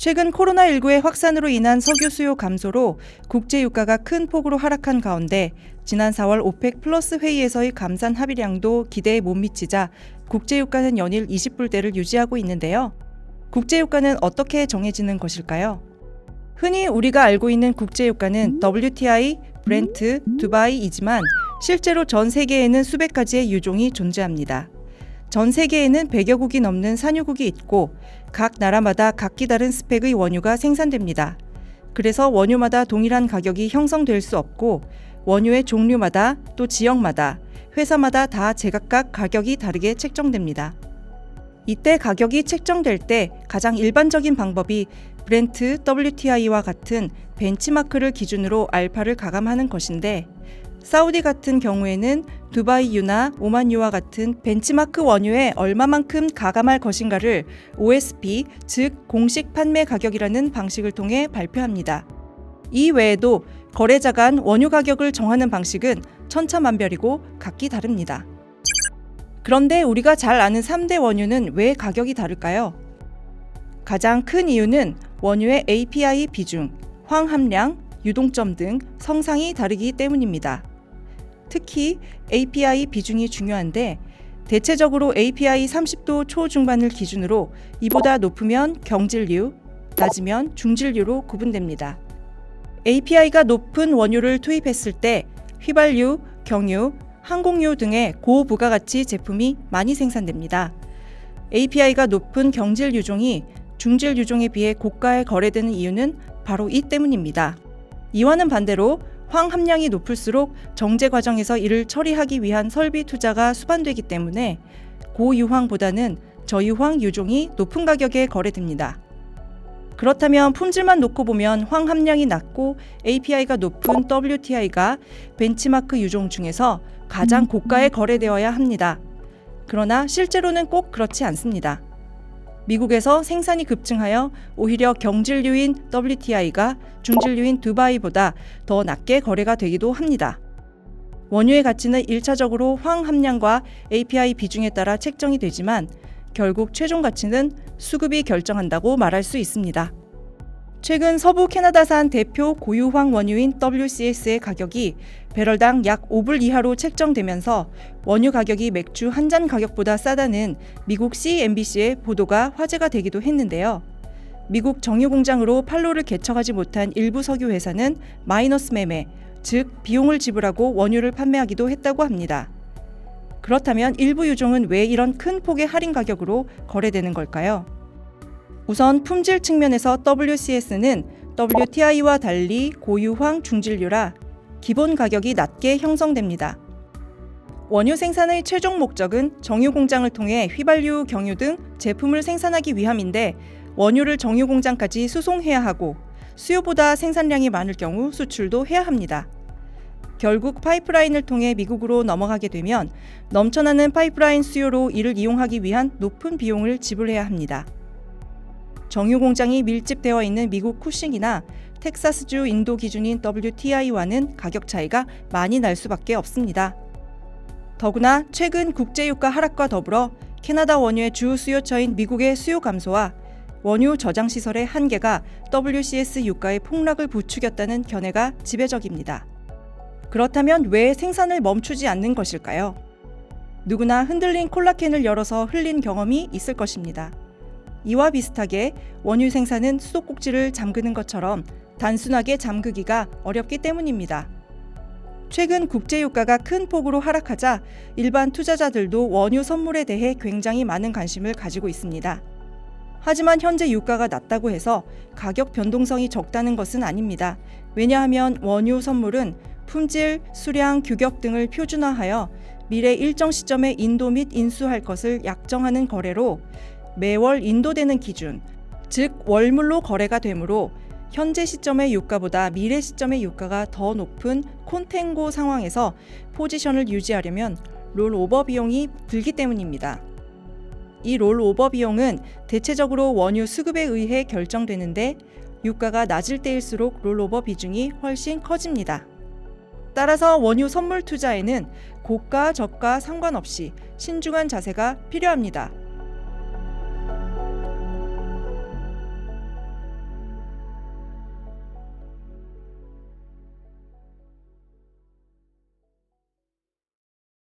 최근 코로나19의 확산으로 인한 석유 수요 감소로 국제 유가가 큰 폭으로 하락한 가운데 지난 4월 오펙 플러스 회의에서의 감산 합의량도 기대에 못 미치자 국제 유가는 연일 20불대를 유지하고 있는데요. 국제 유가는 어떻게 정해지는 것일까요? 흔히 우리가 알고 있는 국제 유가는 WTI, 브렌트, 두바이이지만 실제로 전 세계에는 수백 가지의 유종이 존재합니다. 전 세계에는 100여 국이 넘는 산유국이 있고 각 나라마다 각기 다른 스펙의 원유가 생산됩니다. 그래서 원유마다 동일한 가격이 형성될 수 없고 원유의 종류마다 또 지역마다 회사마다 다 제각각 가격이 다르게 책정됩니다. 이때 가격이 책정될 때 가장 일반적인 방법이 브렌트, WTI와 같은 벤치마크를 기준으로 알파를 가감하는 것인데 사우디 같은 경우에는 두바이유나 오만유와 같은 벤치마크 원유에 얼마만큼 가감할 것인가를 OSP, 즉 공식 판매 가격이라는 방식을 통해 발표합니다. 이 외에도 거래자 간 원유 가격을 정하는 방식은 천차만별이고 각기 다릅니다. 그런데 우리가 잘 아는 3대 원유는 왜 가격이 다를까요? 가장 큰 이유는 원유의 API 비중, 황 함량, 유동점 등 성상이 다르기 때문입니다. 특히 API 비중이 중요한데 대체적으로 API 30도 초중반을 기준으로 이보다 높으면 경질류, 낮으면 중질류로 구분됩니다. API가 높은 원유를 투입했을 때 휘발유, 경유, 항공유 등의 고부가가치 제품이 많이 생산됩니다. API가 높은 경질 유종이 중질 유종에 비해 고가에 거래되는 이유는 바로 이 때문입니다. 이와는 반대로 황 함량이 높을수록 정제 과정에서 이를 처리하기 위한 설비 투자가 수반되기 때문에 고유황보다는 저유황 유종이 높은 가격에 거래됩니다. 그렇다면 품질만 놓고 보면 황 함량이 낮고 API가 높은 WTI가 벤치마크 유종 중에서 가장 고가에 거래되어야 합니다. 그러나 실제로는 꼭 그렇지 않습니다. 미국에서 생산이 급증하여 오히려 경질류인 WTI가 중질류인 두바이보다 더 낮게 거래가 되기도 합니다. 원유의 가치는 1차적으로 황 함량과 API 비중에 따라 책정이 되지만 결국 최종 가치는 수급이 결정한다고 말할 수 있습니다. 최근 서부 캐나다산 대표 고유황 원유인 WCS의 가격이 배럴당 약 5불 이하로 책정되면서 원유 가격이 맥주 한 잔 가격보다 싸다는 미국 CNBC의 보도가 화제가 되기도 했는데요. 미국 정유공장으로 판로를 개척하지 못한 일부 석유 회사는 마이너스 매매, 즉 비용을 지불하고 원유를 판매하기도 했다고 합니다. 그렇다면 일부 유종은 왜 이런 큰 폭의 할인 가격으로 거래되는 걸까요? 우선 품질 측면에서 WCS는 WTI와 달리 고유황 중질류라 기본 가격이 낮게 형성됩니다. 원유 생산의 최종 목적은 정유공장을 통해 휘발유, 경유 등 제품을 생산하기 위함인데 원유를 정유공장까지 수송해야 하고 수요보다 생산량이 많을 경우 수출도 해야 합니다. 결국 파이프라인을 통해 미국으로 넘어가게 되면 넘쳐나는 파이프라인 수요로 이를 이용하기 위한 높은 비용을 지불해야 합니다. 정유 공장이 밀집되어 있는 미국 쿠싱이나 텍사스주 인도 기준인 WTI와는 가격 차이가 많이 날 수밖에 없습니다. 더구나 최근 국제유가 하락과 더불어 캐나다 원유의 주 수요처인 미국의 수요 감소와 원유 저장 시설의 한계가 WCS 유가의 폭락을 부추겼다는 견해가 지배적입니다. 그렇다면 왜 생산을 멈추지 않는 것일까요? 누구나 흔들린 콜라캔을 열어서 흘린 경험이 있을 것입니다. 이와 비슷하게 원유 생산은 수도꼭지를 잠그는 것처럼 단순하게 잠그기가 어렵기 때문입니다. 최근 국제유가가 큰 폭으로 하락하자 일반 투자자들도 원유 선물에 대해 굉장히 많은 관심을 가지고 있습니다. 하지만 현재 유가가 낮다고 해서 가격 변동성이 적다는 것은 아닙니다. 왜냐하면 원유 선물은 품질, 수량, 규격 등을 표준화하여 미래 일정 시점에 인도 및 인수할 것을 약정하는 거래로 매월 인도되는 기준, 즉 월물로 거래가 되므로 현재 시점의 유가보다 미래 시점의 유가가 더 높은 콘탱고 상황에서 포지션을 유지하려면 롤오버 비용이 들기 때문입니다. 이 롤오버 비용은 대체적으로 원유 수급에 의해 결정되는데 유가가 낮을 때일수록 롤오버 비중이 훨씬 커집니다. 따라서 원유 선물 투자에는 고가, 저가 상관없이 신중한 자세가 필요합니다.